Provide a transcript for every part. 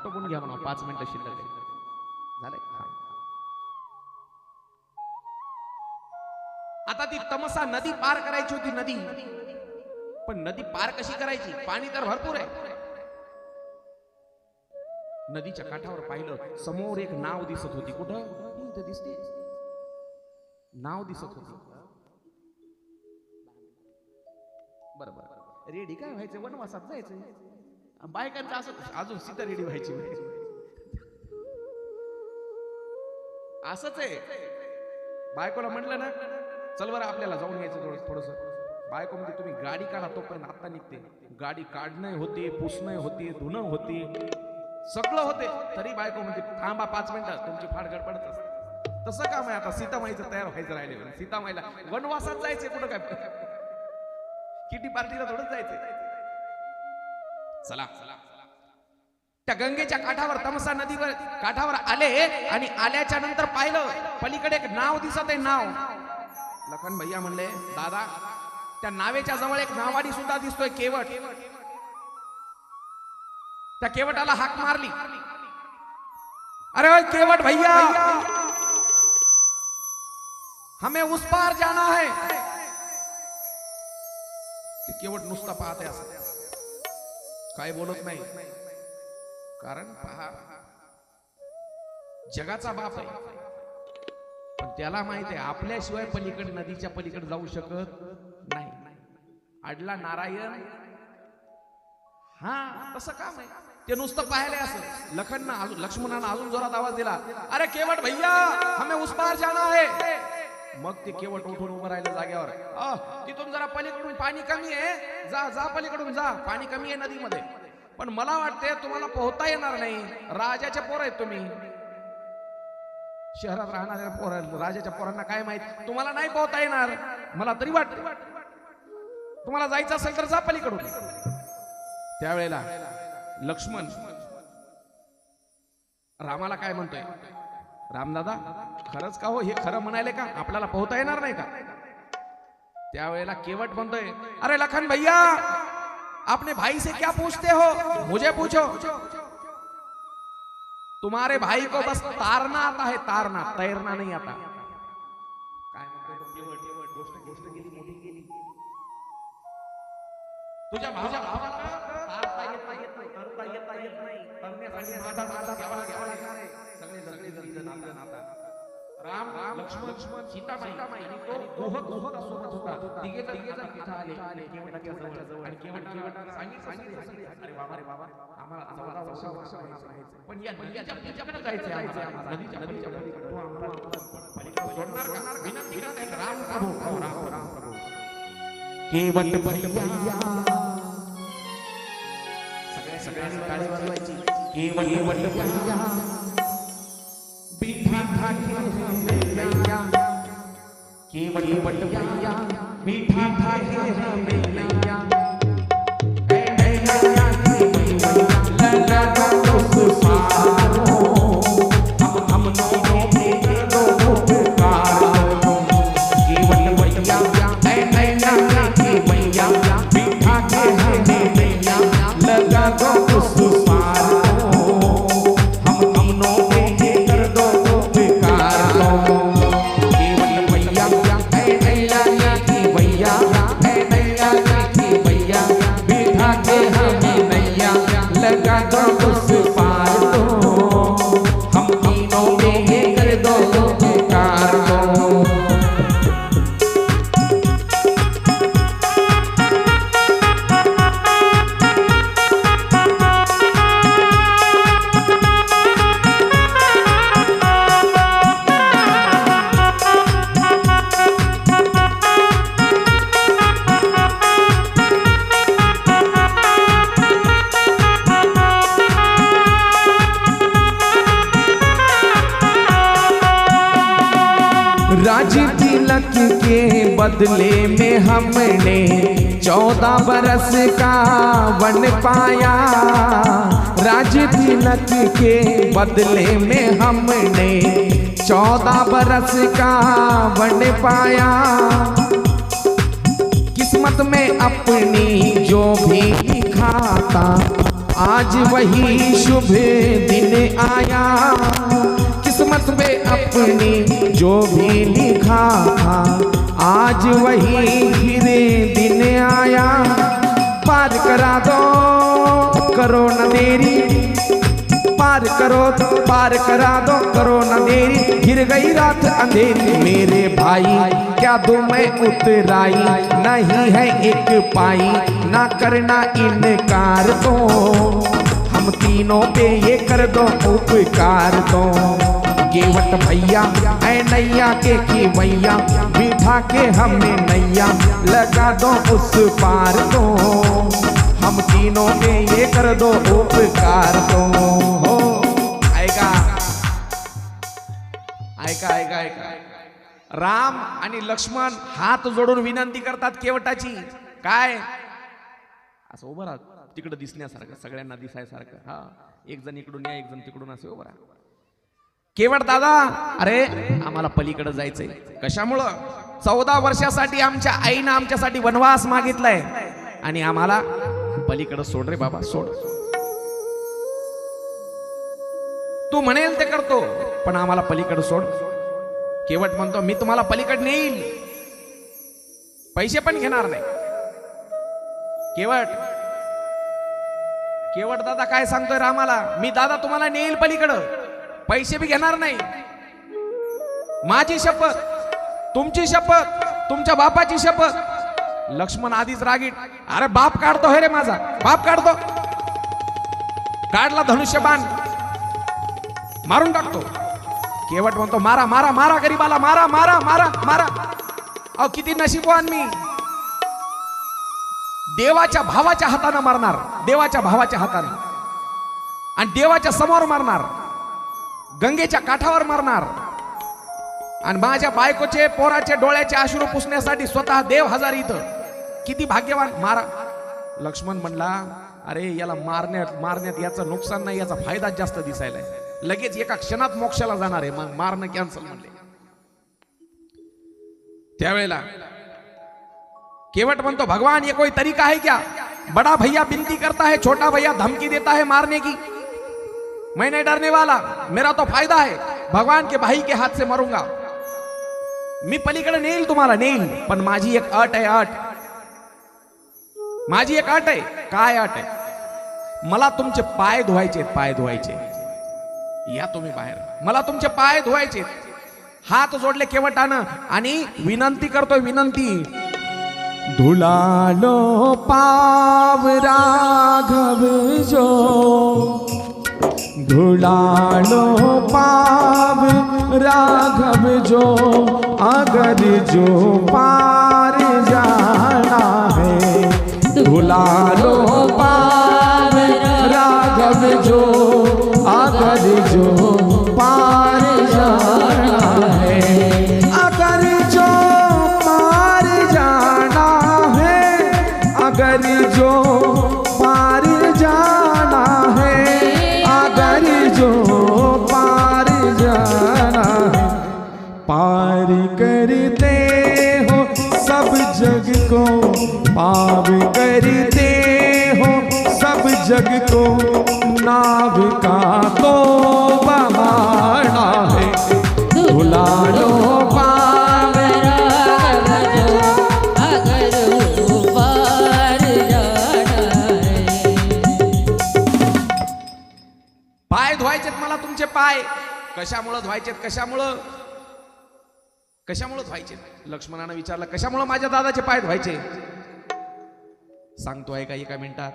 आटोपून घ्या म्हणा, 5 मिनिटं शिल्लक झालंय. आता ती तमसा नदी पार करायची होती. नदी, पण नदी पार कशी करायची? पाणी तर भरपूर आहे. नदीच्या काठावर पाहिलं, समोर एक नाव दिसत होती. कुठं? इथं दिसते नाव दिसत होती. बरोबर, रेडी काय व्हायचं? वनवासात जायचं. बायकांचं असं अजून सीता रेडी व्हायची. असंच आहे. बायकोला म्हटलं ना, चल बरं आपल्याला जाऊन यायचं थोडस. बायको म्हणजे तुम्ही गाडी काढा, तोपर्यंत आता निघते. गाडी काढणं होते, पुसणं होते, धुणं होते, सगळं होते, तरी बायको म्हणजे थांबा 5 मिनिटं, तुमची फार गडबडत असते. तसं काम आहे आता सीतामाईचं तयार व्हायचं राहिले. सीतामाईला वनवासात जायचे, कुठं काय किटी पार्टीला थोडंच जायचंय. चला त्या गंगेच्या काठावर, तमसा नदीवर काठावर आले आणि आल्याच्या नंतर पाहिलं पलीकडे एक नाव दिसत आहे. नाव. लखन भैया म्हणले, दादा त्या नावेच्या जवळ एक नावाडी सुद्धा दिसतोय, केवट. त्या केवटाला हाक मारली, अरे केवट भैया, हमें उस पार जाना है. केवट नुसता पाहते, असं काय बोलत नाही. कारण पहा, जगाचा बाप आहे, पण त्याला माहित आहे आपल्याशिवाय पलीकडे, नदीच्या पलीकडे जाऊ शकत नाही. अडला नारायण. हा तसं काम आहे. ते नुसतं पाहिले असं. लक्ष्मणानं अजून जोरात आवाज दिला, अरे केवट भैया, हमें उस पार जाना है. मग ते केवट उठून उभं राहिलं जागेवर. तिथून जरा पलीकडून पाणी कमी आहे, जा जा पलीकडून जा, पाणी कमी आहे नदीमध्ये. पण मला वाटते तुम्हाला पोहता येणार नाही. राजाचे पोर आहेत तुम्ही, शहरात राहणाऱ्या पोर, राजाच्या पोरांना काय माहित, तुम्हाला नाही पोहता येणार. मला तरी वाटतं तुम्हाला जायचं असेल तर जा पलीकडून. त्यावेळेला लक्ष्मण रामाला काय म्हणतोय, रामदादा खरंच का हो, हे खरं म्हणाले का, आपल्याला पोहता येणार नाही का? त्यावेळेला केवट म्हणतोय, अरे लखन भैया, अपने भाई से क्या पूछते हो, मुझे पूछो. तुम्हारे भाई को बस तारना आता है, तारना, तैरना नहीं आता. काय म्हणतोय केवट? गोष्ट गेली, मोठी गेली. तुझ्या भावाला तारता येत नाही, तरता येत नाही, तरण्यासाठी माझा घ्यावा लागणार आहे. सगळे जण नाता. राम, लक्ष्मण, सीतामाई आणि तो गोहक सोबत होता. तिघे जण तिथे आले केवटाच्या जवळ. आणि केवट सांगितलं, अरे बाबा, आम्हाला 14 वर्ष पण या नदीच्याकडे जायचं आहे आम्हाला. नदीच्या पलीकडे सोडणार का? विनंती राम प्रभू. केवट भैया, सगळ्यांनी टाळी वाजवायची. केवट भैया, मीठा ठाके मैया, केवट भैया, मीठा ठाके मैया, मैया लगा दो सुसारो, हम दोनों के दो उपकारो. केवट भैया, मैया मैया, मीठा के मैया लगा दो सुसारो, हम दोनों के कर दो उपकार. केवट भैया, मैया की भैया, मैया की भैया, मीठा के हमें मैया लगा दो उस पार दो, हम तीनों में कर दो उपकार दो. राज तिलक के बदले में हमने 14 बरस का वन पाया. राज तिलक के बदले में हमने 14 बरस का वन पाया. किस्मत में अपनी जो भी लिखा था आज वही शुभ दिन आया, किस्मत में अपनी जो भी लिखा था, आज वही फिर दिन आया। पार करा दो करो न देरी, पार करा दो करो न देरी, गिर गई रात अंधेरी। मेरे भाई क्या दूं मैं उतराई, नहीं है एक पाई, ना करना इनकार तो, हम तीनों पे ये कर दो उपकार तो। केवट भैया ऐ नैया के खिवैया, बिठा के हमें नैया लगा दो उस पार तो, हम तीनों पे ये कर दो उपकार तो। हो ऐका ऐका ऐका ऐका, राम आणि लक्ष्मण हात जोडून विनंती करतात केवटाची, काय असं उभं राहा तिकडं दिसण्यासारखं, सगळ्यांना दिसायसारखं. हा एक जण इकडून या, एक जण तिकडून असे उभं राहा. केवट दादा, अरे आम्हाला पलीकडे जायचंय. कशामुळं? 14 वर्षासाठी आमच्या आईनं आमच्यासाठी वनवास मागितलाय आणि आम्हाला पलीकडे सोड रे बाबा, सोड. तू म्हणेल ते करतो, पण आम्हाला पलीकडे सोड. केवट म्हणतो मी तुम्हाला पलीकडे नेईल, पैसे पण घेणार नाही. केवट दादा काय सांगतोय रामाला, मी दादा तुम्हाला नेईल पलीकडं, पैसे बी घेणार नाही. माझी शपथ, तुमची शपथ, तुमच्या बापाची शपथ. लक्ष्मण आधीच रागीट, अरे बाप काढतो हे रे माझा, बाप काढतो. काढला धनुष्यबाण, मारून टाकतो. केवट म्हणतो मारा मारा मारा गरीबाला, मारा मारा मारा मारा. अहो किती नशीबवान मी, देवाच्या भावाच्या हाताने मारणार, देवाच्या भावाच्या हाताने, आणि देवाच्या समोर मारणार, गंगेच्या काठावर मारणार, आणि माझ्या बायकोचे पोराचे डोळ्याचे अश्रू पुसण्यासाठी स्वतः देव हजर इथं. किती भाग्यवान. मारा. लक्ष्मण म्हणला अरे याला मारण्यात याचं नुकसान नाही, याचा फायदा जास्त दिसायलाय. लगेच एका क्षणात मोक्षाला जाणार आहे, मग मारणं कॅन्सल म्हणले. त्यावेळेला केवट म्हणतो भगवान ये कोई तरीका है क्या, बड़ा भैया विनती करता है, छोटा भैया धमकी देता है मारने की, मैं नहीं डरने वाला, मेरा तो फायदा है, भगवान के भाई के हाथ से मरूंगा. मी पलीकडे नेईल तुम्हाला, नेईल, पण माझी एक अट आहे. अट, माझी एक अट आहे. काय अट आहे? मला तुमचे पाय धुवायचे, पाय धुवायचे. या तुम्ही बाहेर, मला तुमचे पाय धुवायचे. हात जोडले केवटानं आणि विनंती करतोय, विनंती. धुला लो पाव राघव जो, धुला लो पाव राघव जो, अगर जो पार जाना है. धुला लो पाव राघव जो, अगर जो पार जाना है. अगर जो पार जाना है, अगर जो पार जाना है, अगर जो पार जाना है. पार करते हो सब जग को, पार करते हो सब जग को, नाव का तो बहाना है. धुला लो पाव राघव जो, अगर वो पार जाना है. पाय धुवायचेत मला तुमचे पाय. कशामुळं धुवायचेत, कशामुळं, कशामुळं धुवायचे? लक्ष्मणानं विचारलं कशामुळं माझ्या दादाचे पाय धुवायचे? सांगतो आहे का एका मिनिटात.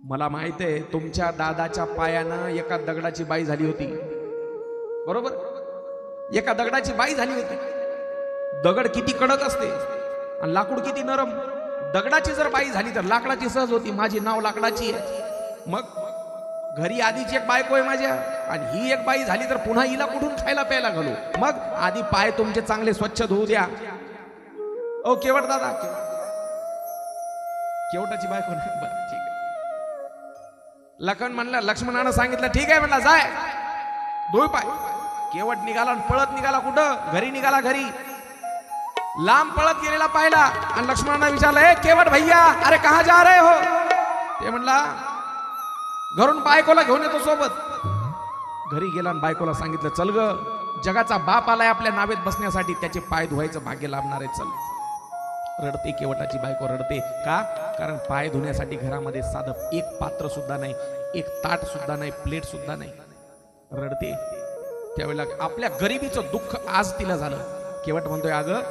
मला माहित आहे तुमच्या दादाच्या पायानं एका दगडाची बाई झाली होती, बरोबर? एका दगडाची बाई झाली होती. दगड किती कडक असते आणि लाकूड किती नरम. दगडाची जर बाई झाली तर लाकडाची सहज होती. माझी नाव लाकडाची आहे. मग घरी आधीची एक बायको आहे माझ्या, आणि ही एक बाई झाली तर पुन्हा हिला कुठून खायला प्यायला घालू? मग आधी पाय तुमचे चांगले स्वच्छ धुवू द्या. ओ केवट दादा, केवटाची बायको नाही, बरं ठीक आहे. लखन म्हणलं, लक्ष्मणानं सांगितलं ठीक आहे म्हणला, जाय धुई पाय. केवट निघाला आणि पळत निघाला. कुठं? घरी निघाला. घरी लांब पळत गेलेला पाहिला आणि लक्ष्मणानं विचारलं, ए केवट भैया, अरे कहां जा रहे हो? ते म्हणला घरून बायकोला घेऊन येतो सोबत. घरी गेला आणि बायकोला सांगितलं, चल ग, जगाचा बाप आलाय आपल्या नावेत बसण्यासाठी, त्याचे पाय धुवायचं भाग्य लाभणार आहे, चल. रडते केवटाची बायको, रडते का? कारण पाय धुण्यासाठी घरामध्ये साधं एक पात्र सुद्धा नाही, एक ताट सुद्धा नाही, प्लेट सुद्धा नाही. रडते. त्यावेळेला आपल्या गरिबीचं दुःख आज तिला झालं. केवट म्हणतोय, अगं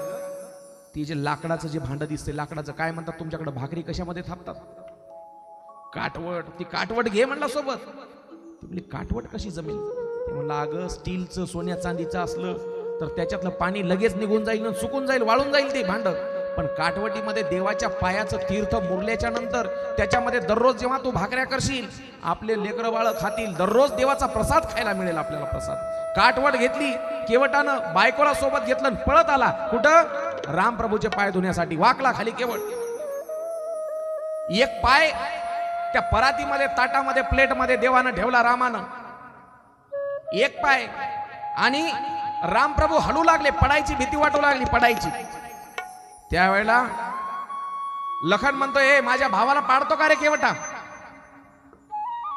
ती जे लाकडाचं जे भांड दिसते, लाकडाचं काय म्हणतात तुमच्याकडे, भाकरी कशामध्ये थापतात? काटवट. ती काटवट घे म्हणला सोबत. ती म्हणली, काटवट कशी जमेल? ते म्हणला, अगं स्टीलचं सोन्या चांदीचं असलं तर त्याच्यातलं पाणी लगेच निघून जाईल, सुकून जाईल, वाळून जाईल ते भांड. पण काटवटीमध्ये देवाच्या पायाचं तीर्थ मुरल्याच्या नंतर त्याच्यामध्ये दररोज जेव्हा तू भाकऱ्या करशील, आपले लेकरं बाळ खातील, दररोज देवाचा प्रसाद खायला मिळेल आपल्याला प्रसाद. काटवट घेतली केवटानं, बायकोला सोबत घेतलं, पळत आला कुठं? रामप्रभूचे पाय धुण्यासाठी. वाकला खाली केवट. एक पाय त्या परातीमध्ये, ताटामध्ये, प्लेटमध्ये देवानं ठेवला रामानं, एक पाय. आणि रामप्रभू हलू लागले, पडायची भीती वाटू लागली, पडायची. त्यावेळेला लखन म्हणतो, ए माझ्या भावाला पाडतो का रे केवटा?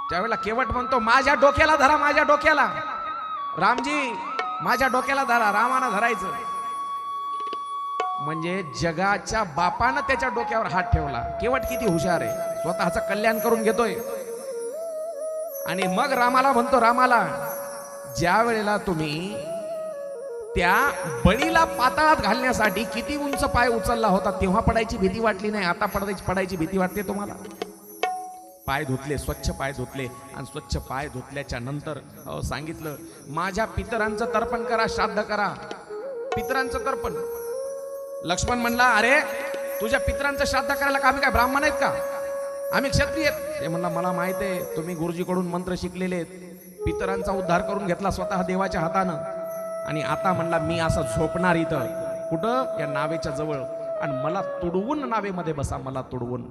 त्यावेळेला केवट म्हणतो, माझ्या डोक्याला धरा, माझ्या डोक्याला. रामजी माझ्या डोक्याला धरा. रामानं धरायचं म्हणजे जगाच्या बापानं त्याच्या डोक्यावर हात ठेवला. केवट किती हुशार आहे, स्वतःचं कल्याण करून घेतोय. आणि मग रामाला म्हणतो, रामाला ज्या वेळेला तुम्ही त्या बळीला पाताळात घालण्यासाठी किती उंच पाय उचलला होता, तेव्हा पडायची भीती वाटली नाही, आता पडायची भीती वाटते तुम्हाला? पाय धुतले, स्वच्छ पाय धुतले. आणि स्वच्छ पाय धुतल्याच्या नंतर सांगितलं, माझ्या पितरांचं तर्पण करा, श्राद्ध करा, पितरांचं तर्पण. लक्ष्मण म्हणला, अरे तुझ्या पितरांचं श्राद्ध करायला का आम्ही काय ब्राह्मण आहेत का? आम्ही क्षत्रिय आहेत. ते म्हणला, मला माहित आहे, तुम्ही गुरुजीकडून मंत्र शिकलेले आहेत, पितरांचा उद्धार करून घेतला स्वतः देवाच्या हातानं. आणि आता म्हणला, मी असं झोपणार इथं कुठं? या नावेच्या जवळ, आणि मला तुडवून नावेमध्ये बसा, मला तुडवून.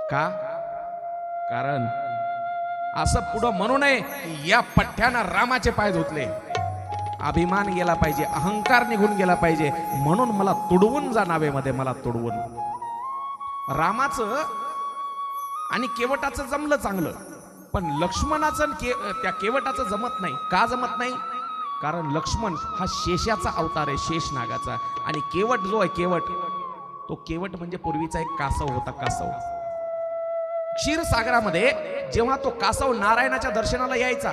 का? कारण असं पुढं म्हणू नये या पठ्ठ्यानं रामाचे पाय धुतले, अभिमान गेला पाहिजे, अहंकार निघून गेला पाहिजे, म्हणून मला तुडवून जा नावेमध्ये, मला तुडवून. रामाचं आणि केवटाचं जमलं चांगलं, पण लक्ष्मणाचं त्या केवटाचं जमत नाही. का जमत नाही? कारण लक्ष्मण हा शेषाचा अवतार आहे, शेष नागाचा. आणि केवट जो आहे, केवट म्हणजे पूर्वीचा एक कासव होता, कासव. क्षीरसागरामध्ये जेव्हा तो कासव नारायणाच्या दर्शनाला यायचा,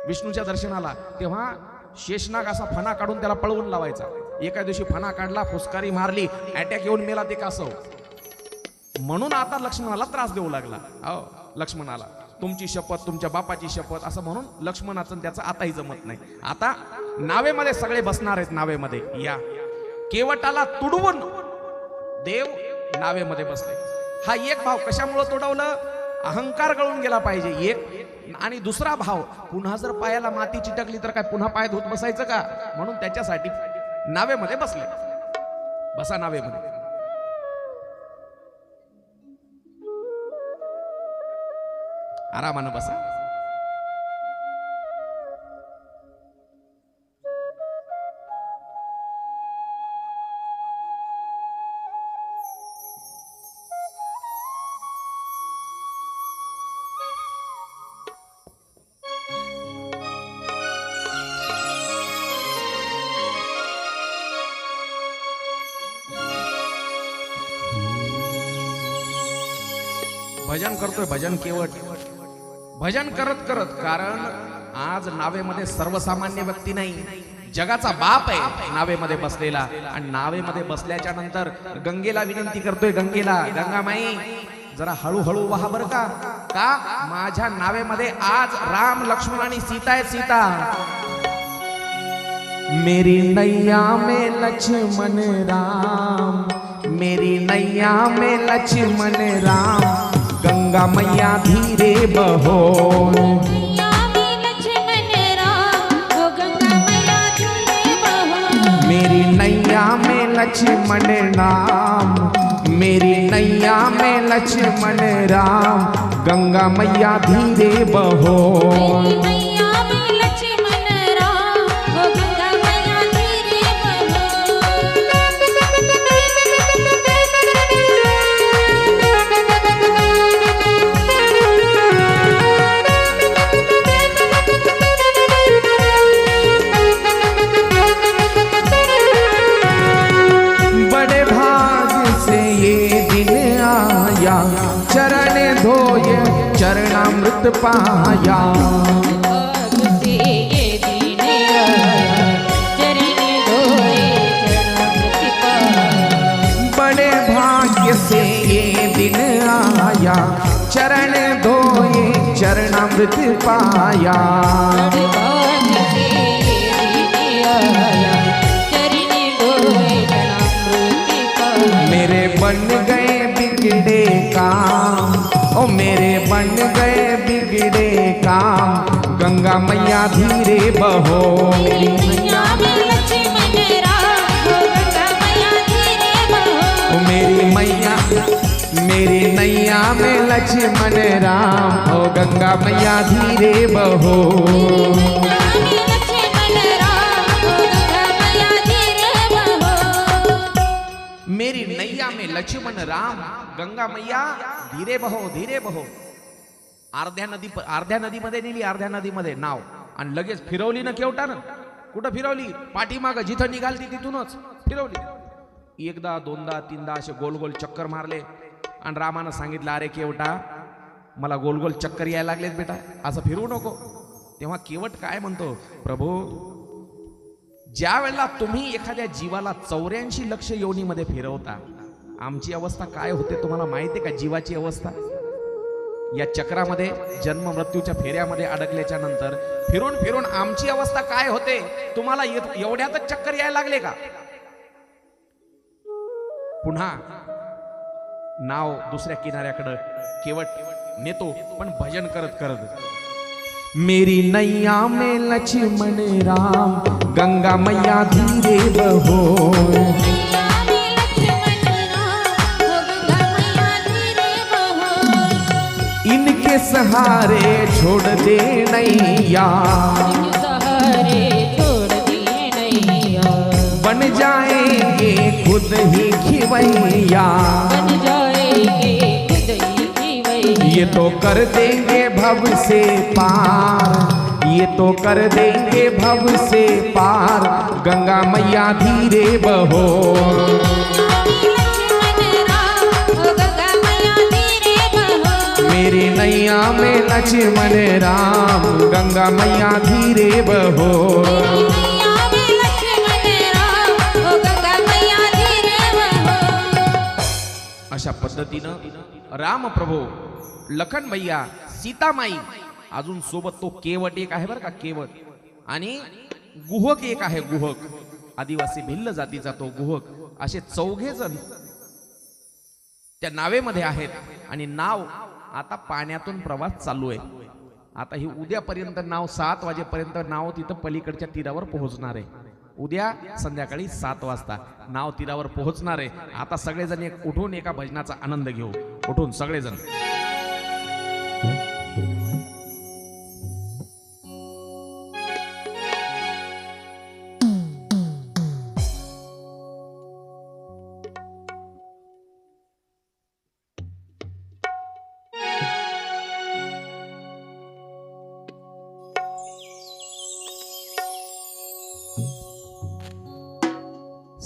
विष्णूच्या दर्शनाला, तेव्हा शेषनाग असा फणा काढून त्याला पळवून लावायचा. एका दिवशी फणा काढला, फुसकारी मारली, अटॅक येऊन मेला ते कासव. म्हणून आता लक्ष्मणाला त्रास देऊ लागला. लक्ष्मणाला तुमची शपथ, तुमच्या बापाची शपथ, असं म्हणून लक्ष्मणाचं त्याचं आताही जमत नाही. आता नावेमध्ये सगळे बसणार आहेत, नावेमध्ये या. केवटाला तुडवून देव नावेमध्ये बसले. हा एक भाव कशामुळे तुडवलं? अहंकार गळून गेला पाहिजे एक. आणि दुसरा भाव, पुन्हा जर पायाला माती चिटकली तर काय पुन्हा पाय धुत बसायचं का? म्हणून त्याच्यासाठी नावेमध्ये बसले. बसा नावेमध्ये. आरामानं बसा. भजन करतोय, भजन केवट भजन करत करत. कारण आज नावेमध्ये सर्वसामान्य व्यक्ती नाही, जगाचा बाप आहे नावेमध्ये बसलेला. आणि नावेमध्ये बसल्याच्या नंतर गंगेला विनंती करतोय, गंगेला, गंगामाई जरा हळूहळू वाहा बर का. का? माझ्या नावेमध्ये आज राम, लक्ष्मण आणि सीता आहे. सीता मेरी नैया में लक्ष्मण राम, मेरी नैया में लक्ष्मण राम, गंगा मैया धीरे बहो. मेरी नैया में लक्ष्मण राम, मेरी नैया में लक्ष्मण राम, गंगा मैया धीरे बहो. पाया। बड़े भाग्य से ये दिन आया, चरण धोए चरणामृत पाया। मेरे बन गए बिगड़े काम, ओ मेरे बन गए बिगड़े काम, गंगा मैया धीरे बहो। मेरी मैया में लक्ष्मण राम, गंगा मैया धीरे बहो। मेरी मैया मेरी नैया में लक्ष्मण राम, ओ गंगा मैया धीरे बहो। मेरी नैया में लक्ष्मण राम, गंगा मैया धीरे बहो, धीरे बहो। अर्ध्या नदीमध्ये नेली, अर्ध्या नदीमध्ये नाव, आणि लगेच फिरवली ना केवटानं. कुठं फिरवली? पाठीमागं जिथं निघालती तिथूनच फिरवली. एकदा दोनदा तीनदा असे गोल गोल चक्कर मारले, आणि रामानं सांगितलं, अरे केवटा मला गोल गोल चक्कर यायला लागलेत बेटा, असं फिरवू नको. तेव्हा केवट काय म्हणतो, प्रभू ज्या वेळेला तुम्ही एखाद्या जीवाला 84 लक्ष योनीमध्ये फिरवता, आमची अवस्था काय होते तुम्हाला माहिती आहे का? जीवाची अवस्था या चक्रामध्ये जन्म मृत्यूच्या फेऱ्यामध्ये अडकल्याच्या नंतर फिरून फिरून आमची अवस्था काय होते तुम्हाला एवढ्यातच चक्कर यायला लागले का? पुन्हा नाव दुसऱ्या किनाऱ्याकडे केवट नेतो, पण भजन करत करत. मेरी नैया में लक्ष्मण राम, गंगा मैया धीरे बहो। इनके सहारे छोड़ दे नैया, बन जाएंगे खुद ही खिवैया। ये तो कर देंगे भव से पार, ये तो कर देंगे भव से पार, गंगा मैया धीरे बहो। मेरी नैया में लक्ष्मण राम, गंगा मैया धीरे बहो। अशा पद्धतीनं राम प्रभू, लखन भैया, सीतामाई, अजून सोबत तो केवट एक आहे बरं का, केवट, आणि गुहक एक आहे, गुहक आदिवासी भिल्ल जातीचा तो गुहक. असे 4 जण त्या नावेमध्ये आहेत, आणि नाव आता पाण्यातून प्रवास चालू आहे. आता ही उद्यापर्यंत नाव 7 वाजेपर्यंत नाव तिथं पलीकडच्या तीरावर पोहोचणार आहे. उद्या संध्याकाळी 7 वाजता नाव तीरावर पोहोचणार आहे. आता सगळेजण एक उठून एका भजनाचा आनंद घेऊ. उठून सगळेजण.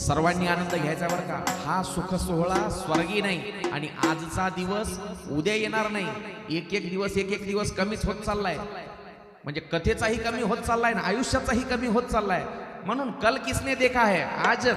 सर्वांनी आनंद घ्यायचा बरं का. हा सुख सोहळा स्वर्गी नाही, आणि आजचा दिवस उद्या येणार नाही. एक एक दिवस कमीच होत चाललाय. म्हणजे कथेचाही कमी होत चाललाय ना आयुष्याचाही कमी होत चाललाय. म्हणून कल किसने देखा है, आजच.